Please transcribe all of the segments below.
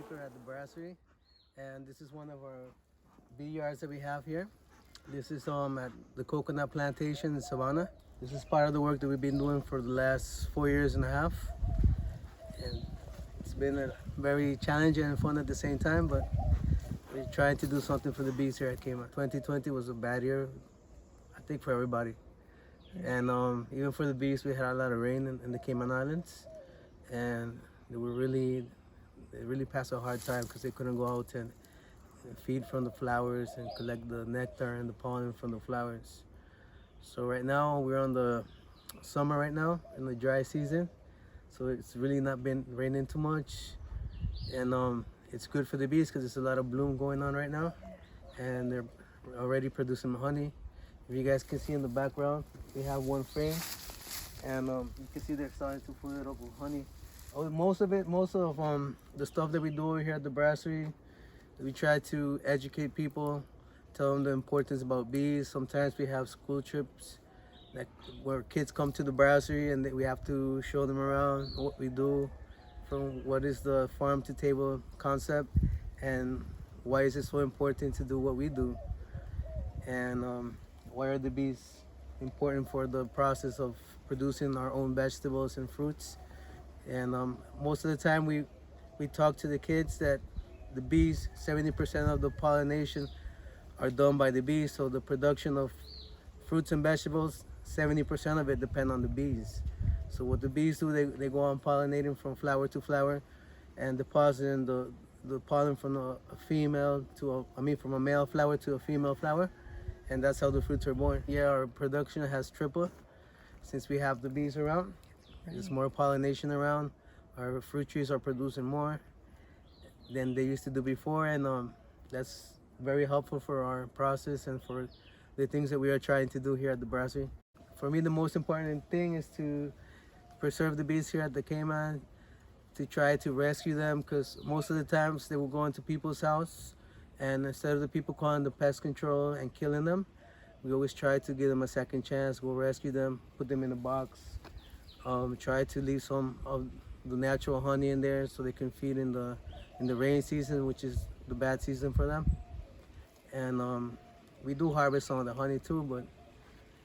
beekeeper at the brasserie, and this is one of our bee yards that we have here. This is at the coconut plantation in Savannah. This is part of the work that we've been doing for the last 4 years and a half, and it's been a very challenging and fun at the same time, but we're trying to do something for the bees here at Cayman. 2020 was a bad year, I think, for everybody. And even for the bees, we had a lot of rain in the Cayman Islands, and they really passed a hard time because they couldn't go out and feed from the flowers and collect the nectar and the pollen from the flowers. So right now we're on the summer right now in the dry season, so it's really not been raining too much, and it's good for the bees because there's a lot of bloom going on right now, and they're already producing honey. If you guys can see in the background, we have one frame, and you can see they're starting to fill it up with honey. Most of the stuff that we do over here at the brasserie, we try to educate people, tell them the importance about bees. Sometimes we have school trips where kids come to the brasserie and we have to show them around what we do, from what is the farm to table concept and why is it so important to do what we do, and why are the bees important for the process of producing our own vegetables and fruits. And most of the time we talk to the kids that the bees, 70% of the pollination are done by the bees, so the production of fruits and vegetables, 70% of it depend on the bees. So what the bees do, they go on pollinating from flower to flower and depositing the pollen from a female to from a male flower to a female flower, and that's how the fruits are born. Yeah, our production has tripled since we have the bees around. There's more pollination around. Our fruit trees are producing more than they used to do before, and that's very helpful for our process and for the things that we are trying to do here at the brasserie. For me, the most important thing is to preserve the bees here at the Cayman, to try to rescue them, because most of the times they will go into people's house, and instead of the people calling the pest control and killing them, we always try to give them a second chance, go rescue them, put them in a box, try to leave some of the natural honey in there so they can feed in the rain season, which is the bad season for them. And we do harvest some of the honey too, but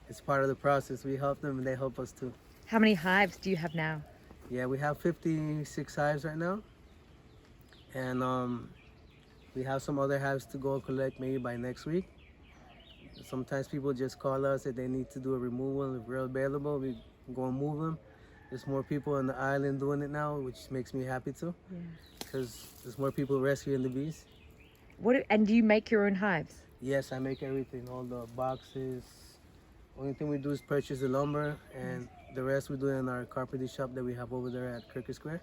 it's part of the process. We help them and they help us too. How many hives do you have now? Yeah, we have 56 hives right now, and we have some other hives to go collect maybe by next week. Sometimes people just call us that they need to do a removal. If we're available, we go and move them. There's more people on the island doing it now, which makes me happy too, because there's more people rescuing the bees. And do you make your own hives? Yes, I make everything, all the boxes. Only thing we do is purchase the lumber, and the rest we do in our carpentry shop that we have over there at Cricket Square.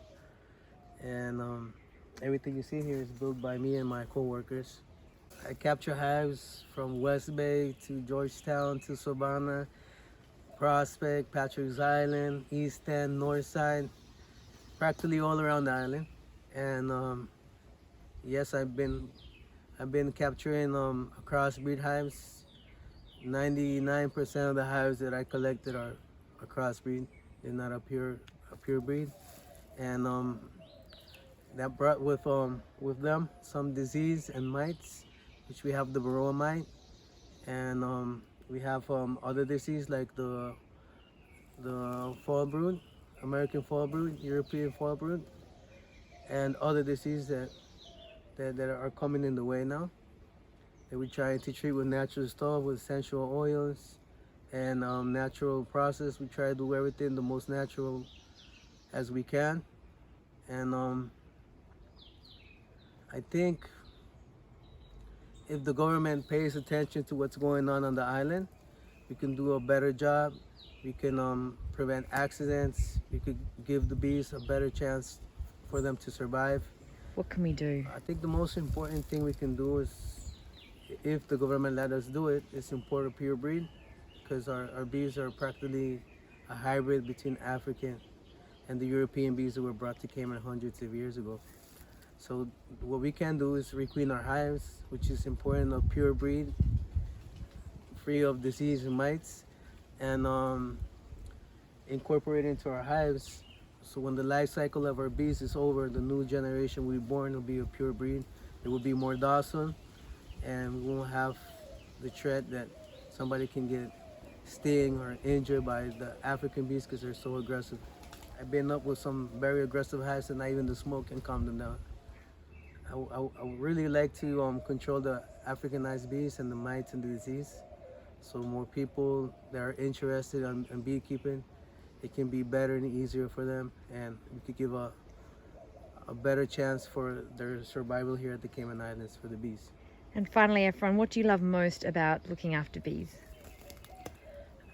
And everything you see here is built by me and my co-workers. I capture hives from West Bay to Georgetown to Savannah, Prospect, Patrick's Island, East End, North Side, practically all around the island. And yes, I've been capturing crossbreed hives. 99% of the hives that I collected are a crossbreed. They're not a pure breed, and that brought with them some disease and mites, which we have the varroa mite, and we have other disease like the fall brood, American fall brood, European fall brood, and other diseases that are coming in the way now, that we're trying to treat with natural stuff, with essential oils and natural process. We try to do everything the most natural as we can, and I think if the government pays attention to what's going on the island, we can do a better job. We can prevent accidents. We could give the bees a better chance for them to survive. What can we do? I think the most important thing we can do is, if the government let us do it, is import a pure breed, because our bees are practically a hybrid between African and the European bees that were brought to Cayman hundreds of years ago. So what we can do is requeen our hives, which is important, a pure breed, free of disease and mites, and incorporate into our hives So when the life cycle of our bees is over, the new generation will be born will be a pure breed. It will be more docile, and we won't have the threat that somebody can get sting or injured by the African bees because they're so aggressive. I've been up with some very aggressive hives, and not even the smoke can calm them down. I would really like to control the Africanized bees and the mites and the disease. So more people that are interested in beekeeping, it can be better and easier for them, and we could give a better chance for their survival here at the Cayman Islands for the bees. And finally, Efron, what do you love most about looking after bees?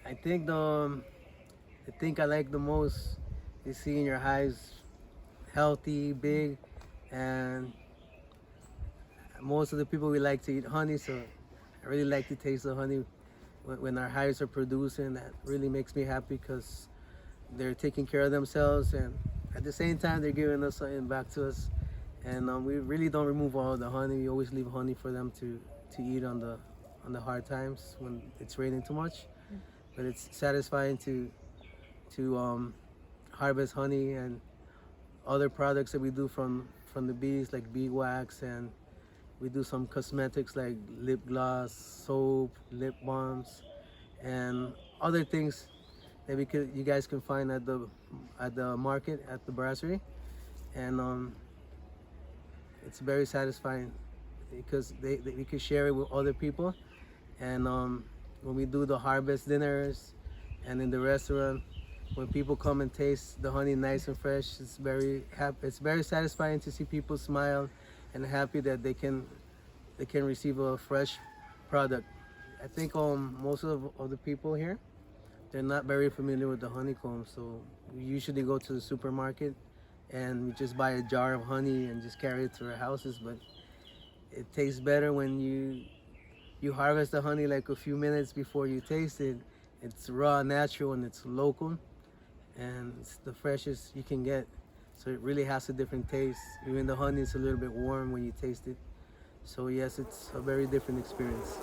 I think the thing I like the most is seeing your hives healthy, big, and most of the people we like to eat honey, so I really like to taste the honey when our hives are producing. That really makes me happy because they're taking care of themselves, and at the same time they're giving us something back to us. And we really don't remove all the honey. We always leave honey for them to eat on the hard times when it's raining too much. But it's satisfying to harvest honey and other products that we do from the bees, like beeswax, and we do some cosmetics like lip gloss, soap, lip balms, and other things that you guys can find at the market at the brasserie. And it's very satisfying because we can share it with other people. And when we do the harvest dinners and in the restaurant, when people come and taste the honey nice and fresh, it's very happy. It's very satisfying to see people smile and happy that they can receive a fresh product. I think most of the people here, they're not very familiar with the honeycomb, so we usually go to the supermarket and we just buy a jar of honey and just carry it to our houses. But it tastes better when you harvest the honey like a few minutes before you taste it. It's raw, natural, and it's local, and it's the freshest you can get. So it really has a different taste. Even the honey is a little bit warm when you taste it. So yes, it's a very different experience.